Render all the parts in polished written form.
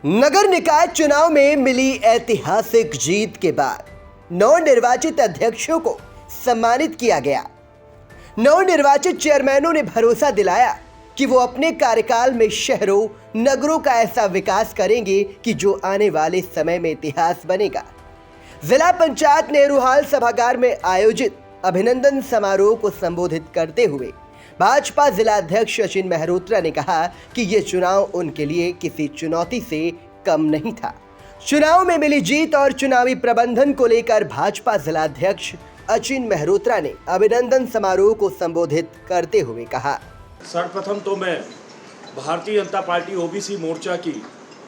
नगर निकाय चुनाव में मिली ऐतिहासिक जीत के बाद नवनिर्वाचित अध्यक्षों को सम्मानित किया गया। नवनिर्वाचित चेयरमैनों ने भरोसा दिलाया कि वो अपने कार्यकाल में शहरों नगरों का ऐसा विकास करेंगे कि जो आने वाले समय में इतिहास बनेगा। जिला पंचायत नेहरूहाल सभागार में आयोजित अभिनंदन समारोह को संबोधित करते हुए भाजपा जिलाध्यक्ष अचिन मेहरोत्रा ने कहा कि ये चुनाव उनके लिए किसी चुनौती से कम नहीं था। चुनाव में मिली जीत और चुनावी प्रबंधन को लेकर भाजपा जिलाध्यक्ष अचिन मेहरोत्रा ने अभिनंदन समारोह को संबोधित करते हुए कहा, सर्वप्रथम तो मैं भारतीय जनता पार्टी ओबीसी मोर्चा की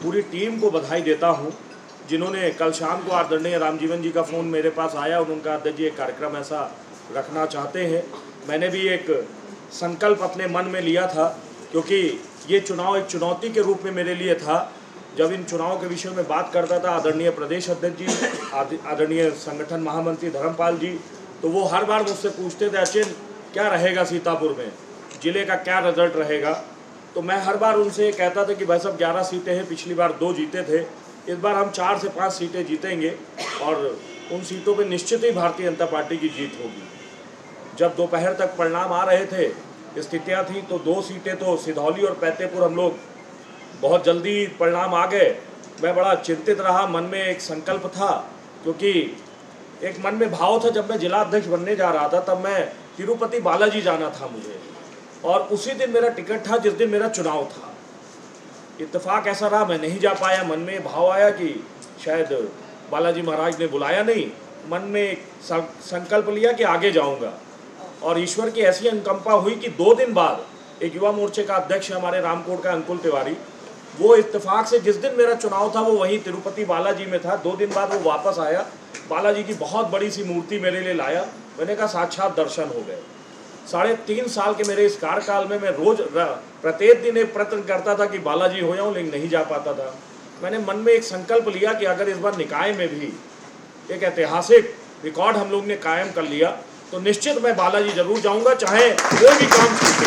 पूरी टीम को बधाई देता हूं, जिन्होंने कल शाम को आदरणीय रामजीवन जी का फ़ोन मेरे पास आया और उनका अध्यक्ष जी एक कार्यक्रम ऐसा रखना चाहते हैं। मैंने भी एक संकल्प अपने मन में लिया था, क्योंकि ये चुनाव एक चुनौती के रूप में मेरे लिए था। जब इन चुनाव के विषय में बात करता था आदरणीय प्रदेश अध्यक्ष जी, आदरणीय संगठन महामंत्री धर्मपाल जी, तो वो हर बार मुझसे पूछते थे, अचिन क्या रहेगा सीतापुर में, ज़िले का क्या रिजल्ट रहेगा। तो मैं हर बार उनसे कहता था कि भाई साहब 11 सीटें हैं, पिछली बार 2 जीते थे, इस बार हम 4 से 5 सीटें जीतेंगे और उन सीटों पे निश्चित ही भारतीय जनता पार्टी की जीत होगी। जब दोपहर तक परिणाम आ रहे थे, स्थितियाँ थी, तो 2 सीटें तो सिधौली और पैतेपुर हम लोग बहुत जल्दी परिणाम आ गए। मैं बड़ा चिंतित रहा, मन में एक संकल्प था, क्योंकि एक मन में भाव था, जब मैं जिला अध्यक्ष बनने जा रहा था तब मैं तिरुपति बालाजी जाना था मुझे, और उसी दिन मेरा टिकट था जिस दिन मेरा चुनाव था। इत्तेफाक ऐसा रहा मैं नहीं जा पाया। मन में भाव आया कि शायद बालाजी महाराज ने बुलाया नहीं, मन में एक संकल्प लिया कि आगे जाऊंगा, और ईश्वर की ऐसी अनुकंपा हुई कि 2 दिन बाद एक युवा मोर्चे का अध्यक्ष हमारे रामकोट का अंकुल तिवारी, वो इत्तेफाक से जिस दिन मेरा चुनाव था वो वहीं तिरुपति बालाजी में था। 2 दिन बाद वो वापस आया, बालाजी की बहुत बड़ी सी मूर्ति मेरे लिए लाया। मैंने कहा साक्षात दर्शन हो गए। 3.5 साल के मेरे इस कार्यकाल में मैं रोज प्रत्येक दिन एक प्रयत्न करता था कि बालाजी हो जाऊं, लेकिन नहीं जा पाता था। मैंने मन में एक संकल्प लिया कि अगर इस बार निकाय में भी एक ऐतिहासिक रिकॉर्ड हम लोग ने कायम कर लिया तो निश्चित मैं बालाजी जरूर जाऊंगा, चाहे कोई भी काम छूटे।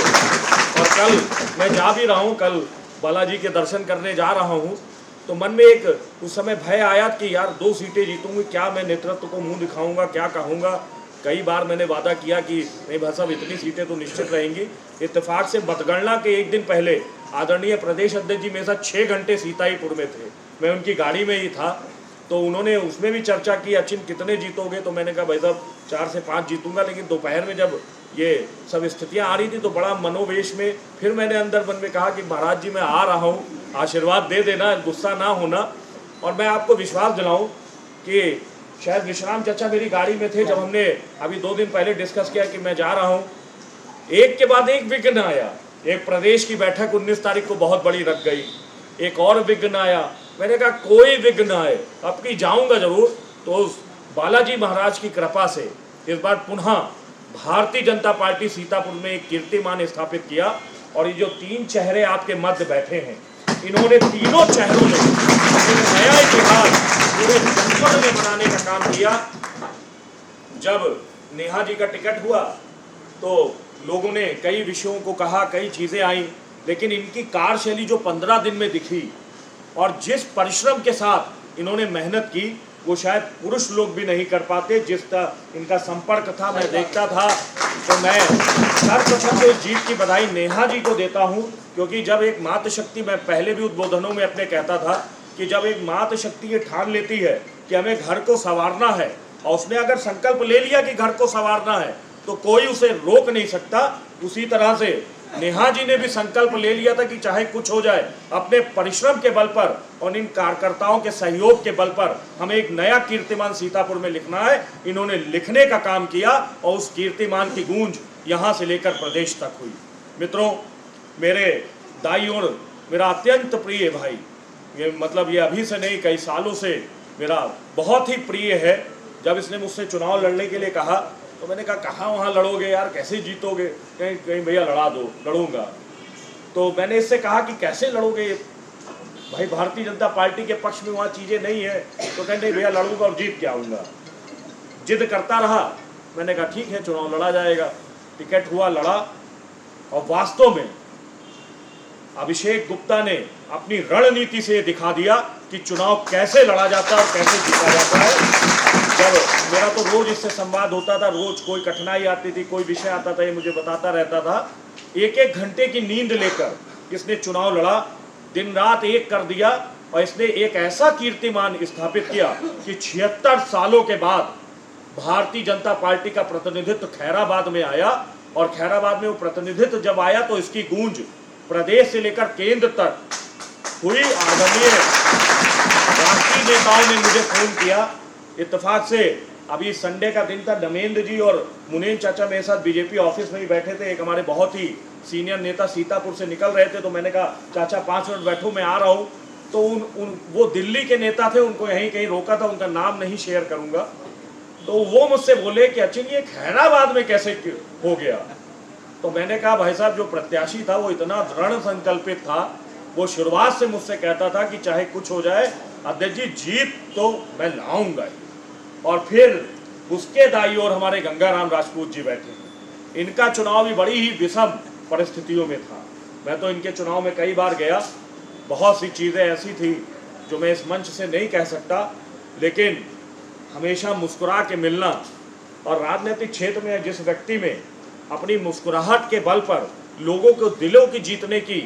और कल मैं जा भी रहा हूं, कल बालाजी के दर्शन करने जा रहा हूं, तो मन में एक उस समय भय आया कि यार 2 सीटें जीतूंगी, क्या मैं नेतृत्व को मुंह दिखाऊंगा, क्या कहूंगा। कई बार मैंने वादा किया कि नहीं भाई साहब इतनी सीटें तो निश्चित रहेंगी। इत्तेफाक से मतगणना के एक दिन पहले आदरणीय प्रदेश अध्यक्ष जी मेरे साथ 6 घंटे सीताईपुर में थे, मैं उनकी गाड़ी में ही था, तो उन्होंने उसमें भी चर्चा की, अचिन कितने जीतोगे, तो मैंने कहा भाई साहब 4 से 5 जीतूंगा। लेकिन दोपहर में जब ये सब स्थितियां आ रही थी तो बड़ा मनोवेश में फिर मैंने अंदर मन में कहा कि महाराज जी मैं आ रहा हूँ, आशीर्वाद दे देना, गुस्सा ना होना। और मैं आपको विश्वास दिलाऊं कि शायद विश्राम चाचा मेरी गाड़ी में थे जब हमने अभी 2 दिन पहले डिस्कस किया कि मैं जा रहा हूँ, एक के बाद एक विघ्न आया। एक प्रदेश की बैठक 19 तारीख को बहुत बड़ी रख गई, एक और विघ्न आया। मैंने कहा कोई विघ्न आए, अब की जाऊंगा जरूर। तो उस बालाजी महाराज की कृपा से इस बार पुनः भारतीय जनता पार्टी सीतापुर में एक कीर्तिमान स्थापित किया। और ये जो 3 चेहरे आपके मध्य बैठे हैं, इन्होंने तीनों चेहरों ने नया इतिहास पूरे जनपद में बनाने का काम किया। जब नेहा जी का टिकट हुआ तो लोगों ने कई विषयों को कहा, कई चीजें आई, लेकिन इनकी कार्यशैली जो 15 दिन में दिखी और जिस परिश्रम के साथ इन्होंने मेहनत की, वो शायद पुरुष लोग भी नहीं कर पाते। जिस तरह इनका संपर्क था मैं देखता था, तो मैं सर्वप्रथम तो इस जीत की बधाई नेहा जी को देता हूं, क्योंकि जब एक मातृशक्ति, मैं पहले भी उद्बोधनों में अपने कहता था कि जब एक मातृशक्ति ये ठान लेती है कि हमें घर को संवारना है, और उसने अगर संकल्प ले लिया कि घर को संवारना है तो कोई उसे रोक नहीं सकता। उसी तरह से नेहा जी ने भी संकल्प ले लिया था कि चाहे कुछ हो जाए, अपने परिश्रम के बल पर और इन कार्यकर्ताओं के सहयोग के बल पर हमें एक नया कीर्तिमान सीतापुर में लिखना है। इन्होंने लिखने का काम किया और उस कीर्तिमान की गूंज यहाँ से लेकर प्रदेश तक हुई। मित्रों, मेरे दाई और मेरा अत्यंत प्रिय भाई, ये मतलब ये अभी से नहीं, कई सालों से मेरा बहुत ही प्रिय है। जब इसने मुझसे चुनाव लड़ने के लिए कहा तो मैंने कहा कहाँ वहाँ लड़ोगे यार, कैसे जीतोगे, कहीं कहीं भैया लड़ा दो, लड़ूंगा। तो मैंने इससे कहा कि कैसे लड़ोगे भाई, भारतीय जनता पार्टी के पक्ष में वहाँ चीज़ें नहीं है। तो कहीं नहीं भैया लड़ूंगा और जीत के आऊँगा। जिद करता रहा, मैंने कहा ठीक है चुनाव लड़ा जाएगा। टिकट हुआ, लड़ा, और वास्तव में अभिषेक गुप्ता ने अपनी रणनीति से दिखा दिया कि चुनाव कैसे लड़ा जाता है और कैसे जीता जाता है। जब मेरा तो रोज इससे संवाद होता था, रोज कोई कठिनाई आती थी, कोई विषय आता था, ये मुझे बताता रहता था। एक एक घंटे की नींद लेकर इसने चुनाव लड़ा, दिन रात एक कर दिया और इसने एक ऐसा कीर्तिमान स्थापित किया कि 76 सालों के बाद भारतीय जनता पार्टी का प्रतिनिधित्व खैराबाद में आया और खैराबाद में वो प्रतिनिधित्व जब आया तो इसकी गूंज प्रदेश से लेकर केंद्र तक हुई। आदरणीय राष्ट्रीय नेताओं ने मुझे फोन किया, इत्तेफाक से अभी संडे का दिन था, धर्मेंद्र जी और मुनीम चाचा मेरे साथ बीजेपी ऑफिस में ही बैठे थे। एक हमारे बहुत ही सीनियर नेता सीतापुर से निकल रहे थे, तो मैंने कहा चाचा 5 मिनट बैठो, मैं आ रहा हूँ। तो वो दिल्ली के नेता थे, उनको यहीं कहीं रोका था, उनका नाम नहीं शेयर करूंगा। तो वो मुझसे बोले कि अच्छा ये खैराबाद में कैसे हो गया। तो मैंने कहा भाई साहब, जो प्रत्याशी था वो इतना दृढ़ संकल्पित था, वो शुरुआत से मुझसे कहता था कि चाहे कुछ हो जाए अध्यक्ष जी, जीत तो मैं लाऊंगा ही। और फिर उसके दाई ओर हमारे गंगाराम राजपूत जी बैठे। इनका चुनाव भी बड़ी ही विषम परिस्थितियों में था। मैं तो इनके चुनाव में कई बार गया, बहुत सी चीज़ें ऐसी थी जो मैं इस मंच से नहीं कह सकता, लेकिन हमेशा मुस्कुरा के मिलना और राजनीतिक क्षेत्र में जिस व्यक्ति में अपनी मुस्कुराहट के बल पर लोगों को दिलों की जीतने की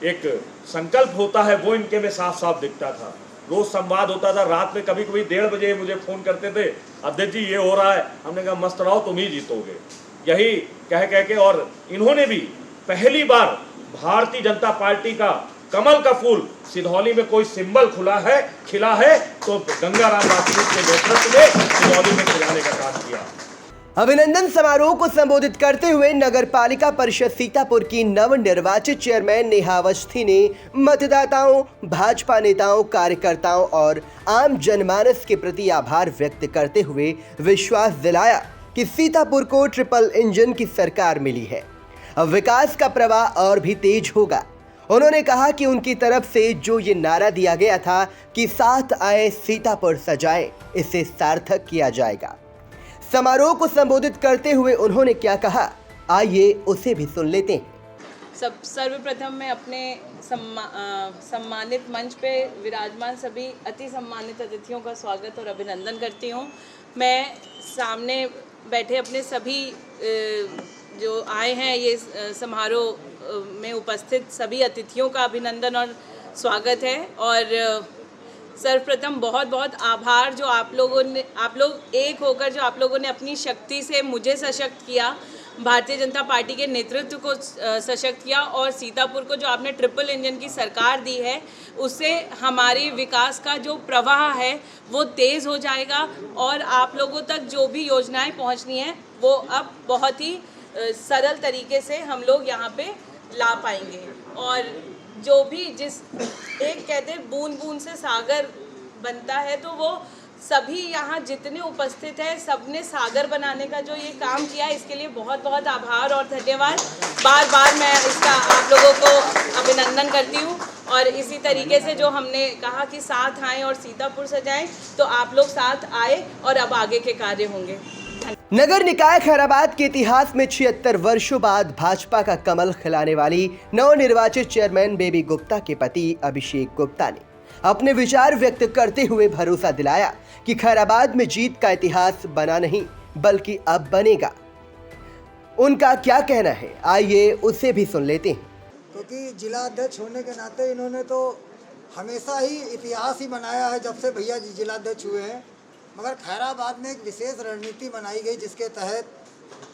एक संकल्प होता है, वो इनके में साफ साफ दिखता था। रोज संवाद होता था, रात में कभी कभी 1:30 बजे मुझे फ़ोन करते थे, अध्यक्ष जी ये हो रहा है। हमने कहा मस्त रहो, तुम ही जीतोगे, यही कह के। और इन्होंने भी पहली बार भारतीय जनता पार्टी का कमल का फूल सिधौली में कोई सिंबल खिला है तो गंगाराम राजपूत के नेतृत्व में सिधौली में खिलाने का काम किया। अभिनंदन समारोह को संबोधित करते हुए नगर पालिका परिषद सीतापुर की नवनिर्वाचित चेयरमैन नेहा अवस्थी ने मतदाताओं, भाजपा नेताओं, कार्यकर्ताओं और आम जनमानस के प्रति आभार व्यक्त करते हुए विश्वास दिलाया कि सीतापुर को ट्रिपल इंजन की सरकार मिली है। अब विकास का प्रवाह और भी तेज होगा। उन्होंने कहा कि उनकी तरफ से जो ये नारा दिया गया था कि साथ आए सर्वप्रथम सजाएं, इसे सार्थक किया जाएगा। समारोह को संबोधित करते हुए उन्होंने क्या कहा, आइए उसे भी सुन लेते हैं। सर्वप्रथम मैं अपने सम्मानित मंच पे विराजमान सभी अति सम्मानित अतिथियों का स्वागत और अभिनंदन करती हूँ। मैं सामने बैठे अपने सभी जो आए हैं ये समारोह में उपस्थित सभी अतिथियों का अभिनंदन और स्वागत है। और सर्वप्रथम बहुत बहुत आभार जो आप लोग एक होकर जो आप लोगों ने अपनी शक्ति से मुझे सशक्त किया, भारतीय जनता पार्टी के नेतृत्व को सशक्त किया और सीतापुर को जो आपने ट्रिपल इंजन की सरकार दी है उससे हमारे विकास का जो प्रवाह है वो तेज़ हो जाएगा और आप लोगों तक जो भी योजनाएं पहुंचनी है वो अब बहुत ही सरल तरीके से हम लोग यहाँ पे ला पाएंगे। और जो भी जिस एक कहते हैं बूंद बूंद से सागर बनता है, तो वो सभी यहाँ जितने उपस्थित हैं सबने सागर बनाने का जो ये काम किया है इसके लिए बहुत बहुत आभार और धन्यवाद। बार बार मैं इसका आप लोगों को अभिनंदन करती हूँ। और इसी तरीके से जो हमने कहा कि साथ आएँ और सीतापुर सजाएं, तो आप लोग साथ आए और अब आगे के कार्य होंगे। नगर निकाय खैराबाद के इतिहास में 76 वर्षों बाद भाजपा का कमल खिलाने वाली नवनिर्वाचित चेयरमैन बेबी गुप्ता के पति अभिषेक गुप्ता ने अपने विचार व्यक्त करते हुए भरोसा दिलाया कि खैराबाद में जीत का इतिहास बना नहीं बल्कि अब बनेगा। उनका क्या कहना है, आइए उसे भी सुन लेते हैं। क्योंकि जिला अध्यक्ष होने के नाते इन्होंने तो हमेशा ही इतिहास ही बनाया है जब से भैया जी जिला अध्यक्ष हुए हैं। मगर खैराबाद में एक विशेष रणनीति बनाई गई जिसके तहत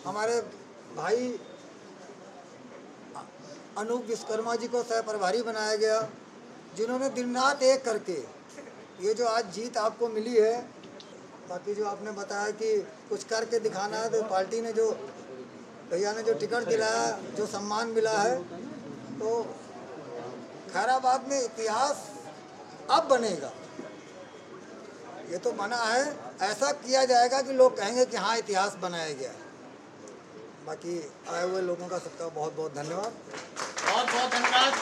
हमारे भाई अनूप विश्वकर्मा जी को सह प्रभारी बनाया गया, जिन्होंने दिन रात एक करके ये जो आज जीत आपको मिली है। बाकी जो आपने बताया कि कुछ करके दिखाना है, तो पार्टी ने जो भैया ने जो टिकट दिलाया, जो सम्मान मिला है, तो खैराबाद में इतिहास अब बनेगा। ये तो बना है, ऐसा किया जाएगा कि लोग कहेंगे कि हाँ इतिहास बनाया गया। बाकी आए हुए लोगों का सबका बहुत बहुत धन्यवाद। बहुत बहुत धन्यवाद।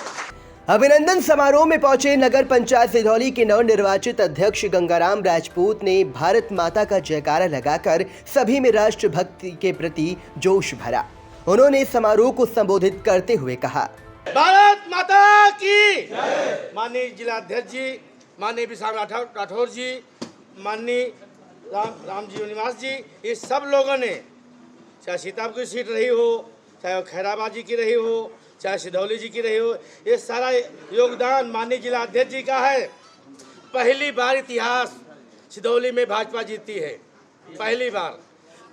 अभिनंदन समारोह में पहुंचे नगर पंचायत सिधौली के नवनिर्वाचित अध्यक्ष गंगाराम राजपूत ने भारत माता का जयकारा लगाकर सभी में राष्ट्रभक्ति के प्रति जोश भरा। उन्होंने समारोह को संबोधित करते हुए कहा, भारत माता की माननीय जिलाध्यक्ष जी, माननीय विशाल राठौर जी, माननीय रामजी निवास जी, ये सब लोगों ने, चाहे सीतापुर की सीट रही हो, चाहे खैराबाद जी की रही हो, चाहे सिधौली जी की रही हो, ये सारा योगदान माननीय जिलाध्यक्ष जी का है। पहली बार इतिहास सिधौली में भाजपा जीतती है, पहली बार।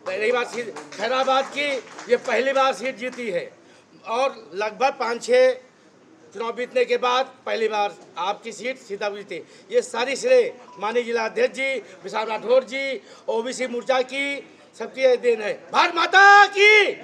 रही बात खैराबाद की, ये पहली बार सीट जीती है और लगभग 5-6 चुनाव बीतने के बाद पहली बार आपकी सीट सीतापुर जीती। ये सारी श्रेय माननीय जिलाध्यक्ष जी, विशाल राठौर जी, ओबीसी मोर्चा की, सबकी देन है। भारत माता की।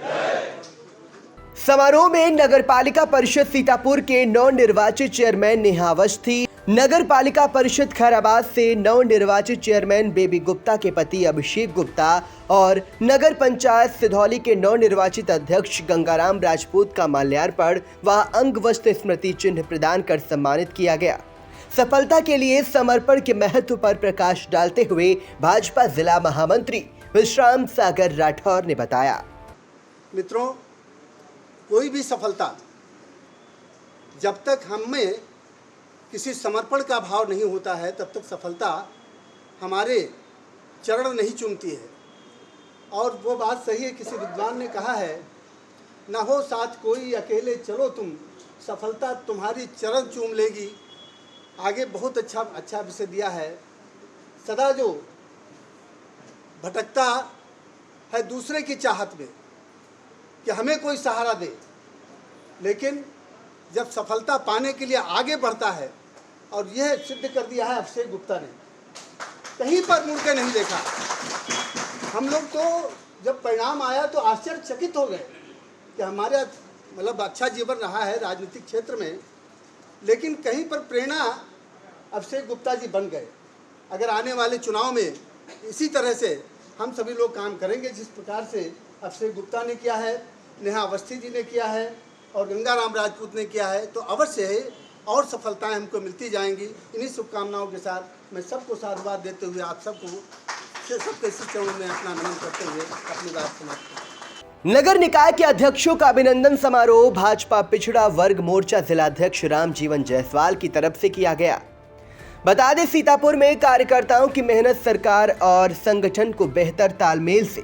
समारोह में नगर पालिका परिषद सीतापुर के नवनिर्वाचित चेयरमैन नेहा अवस्थी, नगर पालिका परिषद खैराबाद से नवनिर्वाचित चेयरमैन बेबी गुप्ता के पति अभिषेक गुप्ता और नगर पंचायत सिधौली के नवनिर्वाचित अध्यक्ष गंगाराम राजपूत का माल्यार्पण व अंगवस्त्र स्मृति चिन्ह प्रदान कर सम्मानित किया गया। सफलता के लिए समर्पण के महत्व पर प्रकाश डालते हुए भाजपा जिला महामंत्री विश्राम सागर राठौर ने बताया। मित्रों, कोई भी सफलता जब तक हम में किसी समर्पण का भाव नहीं होता है तब तक सफलता हमारे चरण नहीं चूमती है। और वो बात सही है, किसी विद्वान ने कहा है, न हो साथ कोई अकेले चलो तुम, सफलता तुम्हारी चरण चूम लेगी। आगे बहुत अच्छा विषय दिया है। सदा जो भटकता है दूसरे की चाहत में कि हमें कोई सहारा दे, लेकिन जब सफलता पाने के लिए आगे बढ़ता है, और यह सिद्ध कर दिया है अभिषेक गुप्ता ने, कहीं पर मुड़ के नहीं देखा। हम लोग तो जब परिणाम आया तो आश्चर्यचकित हो गए कि हमारा मतलब अच्छा जीवन रहा है राजनीतिक क्षेत्र में, लेकिन कहीं पर प्रेरणा अभिषेक गुप्ता जी बन गए। अगर आने वाले चुनाव में इसी तरह से हम सभी लोग काम करेंगे जिस प्रकार से अभिषेक गुप्ता ने किया है, नेहा अवस्थी जी ने किया है और गंगाराम राजपूत ने किया है, तो अवश्य है और सफलताएं हमको मिलती जाएंगी। इन्हीं शुभकामनाओं के साथ मैं सबको साधुवाद देते हुए आप सबको सबके चरणों में अपना नमन करते हुए अपनी बात समाप्त। नगर निकाय के अध्यक्षों का अभिनंदन समारोह भाजपा पिछड़ा वर्ग मोर्चा जिलाध्यक्ष रामजीवन जायसवाल की तरफ से किया गया। बता दें, सीतापुर में कार्यकर्ताओं की मेहनत, सरकार और संगठन को बेहतर तालमेल से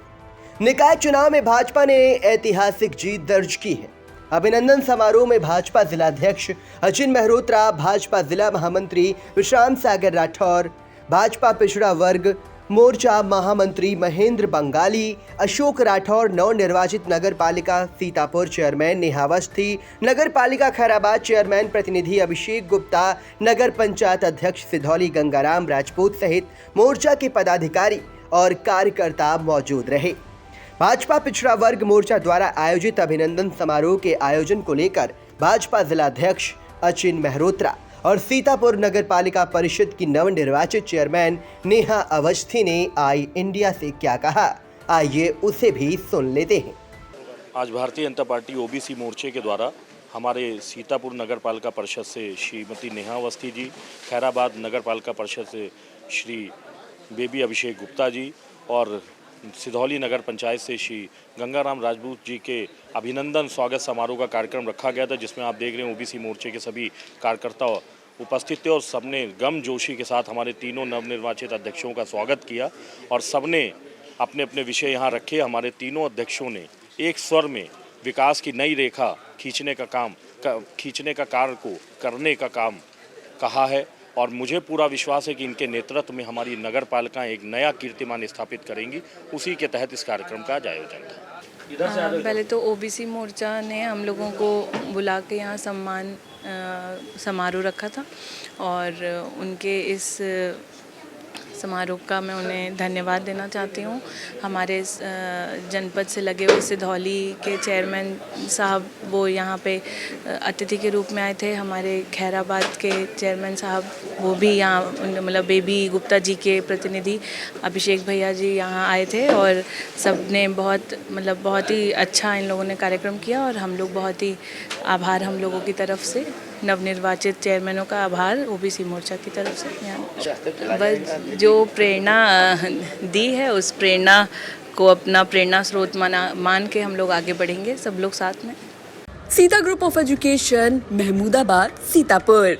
निकाय चुनाव में भाजपा ने ऐतिहासिक जीत दर्ज की है। अभिनंदन समारोह में भाजपा जिलाध्यक्ष अचिन मेहरोत्रा, भाजपा जिला महामंत्री विश्राम सागर राठौर, भाजपा पिछड़ा वर्ग मोर्चा महामंत्री महेंद्र बंगाली, अशोक राठौर, नवनिर्वाचित नगर पालिका सीतापुर चेयरमैन नेहा अवस्थी, नगर पालिका खैराबाद चेयरमैन प्रतिनिधि अभिषेक गुप्ता, नगर पंचायत अध्यक्ष सिधौली गंगाराम राजपूत सहित मोर्चा के पदाधिकारी और कार्यकर्ता मौजूद रहे। भाजपा पिछड़ा वर्ग मोर्चा द्वारा आयोजित अभिनंदन समारोह के आयोजन को लेकर भाजपा जिलाध्यक्ष अचिन मेहरोत्रा और सीतापुर नगर पालिका परिषद की नवनिर्वाचित चेयरमैन नेहा अवस्थी ने आई इंडिया से क्या कहा, आइए उसे भी सुन लेते हैं। आज भारतीय जनता पार्टी ओबीसी मोर्चे के द्वारा हमारे सीतापुर नगर पालिका परिषद से श्रीमती नेहा अवस्थी जी, खैराबाद नगर पालिका परिषद से श्री बेबी अभिषेक गुप्ता जी और सिधौली नगर पंचायत से श्री गंगाराम राजपूत जी के अभिनंदन स्वागत समारोह का कार्यक्रम रखा गया था, जिसमें आप देख रहे हैं ओबीसी मोर्चे के सभी कार्यकर्ता उपस्थित थे और सबने गम जोशी के साथ हमारे तीनों नवनिर्वाचित अध्यक्षों का स्वागत किया और सबने अपने अपने विषय यहाँ रखे। हमारे तीनों अध्यक्षों ने एक स्वर में विकास की नई रेखा खींचने का कार्य को करने का काम कहा है और मुझे पूरा विश्वास है कि इनके नेतृत्व में हमारी नगर पालिका एक नया कीर्तिमान स्थापित करेंगी। उसी के तहत इस कार्यक्रम का आयोजन था। पहले तो ओबीसी मोर्चा ने हम लोगों को बुला के यहाँ सम्मान समारोह रखा था और उनके इस समारोह का मैं उन्हें धन्यवाद देना चाहती हूँ। हमारे जनपद से लगे हुए सिधौली के चेयरमैन साहब वो यहाँ पे अतिथि के रूप में आए थे। हमारे खैराबाद के चेयरमैन साहब वो भी यहाँ मतलब बेबी गुप्ता जी के प्रतिनिधि अभिषेक भैया जी यहाँ आए थे और सब ने बहुत ही अच्छा इन लोगों ने कार्यक्रम किया और हम लोग बहुत ही आभार हम लोगों की तरफ से, नवनिर्वाचित चेयरमैनों का आभार ओबीसी मोर्चा की तरफ से। बस जो प्रेरणा दी है उस प्रेरणा को अपना प्रेरणा स्रोत मान के हम लोग आगे बढ़ेंगे, सब लोग साथ में। Sita group of education, Mahmudabad, Sitapur.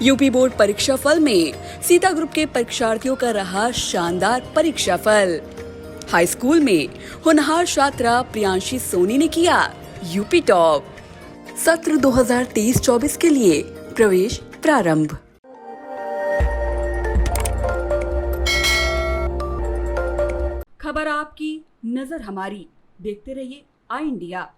UP board परीक्षा फल में सीता ग्रुप के परीक्षार्थियों का रहा शानदार परीक्षा फल। हाई स्कूल में होनहार छात्रा प्रियांशी सोनी ने किया यूपी टॉप। सत्र 2023-24 के लिए प्रवेश प्रारंभ। खबर आपकी, नजर हमारी। देखते रहिए आई इंडिया।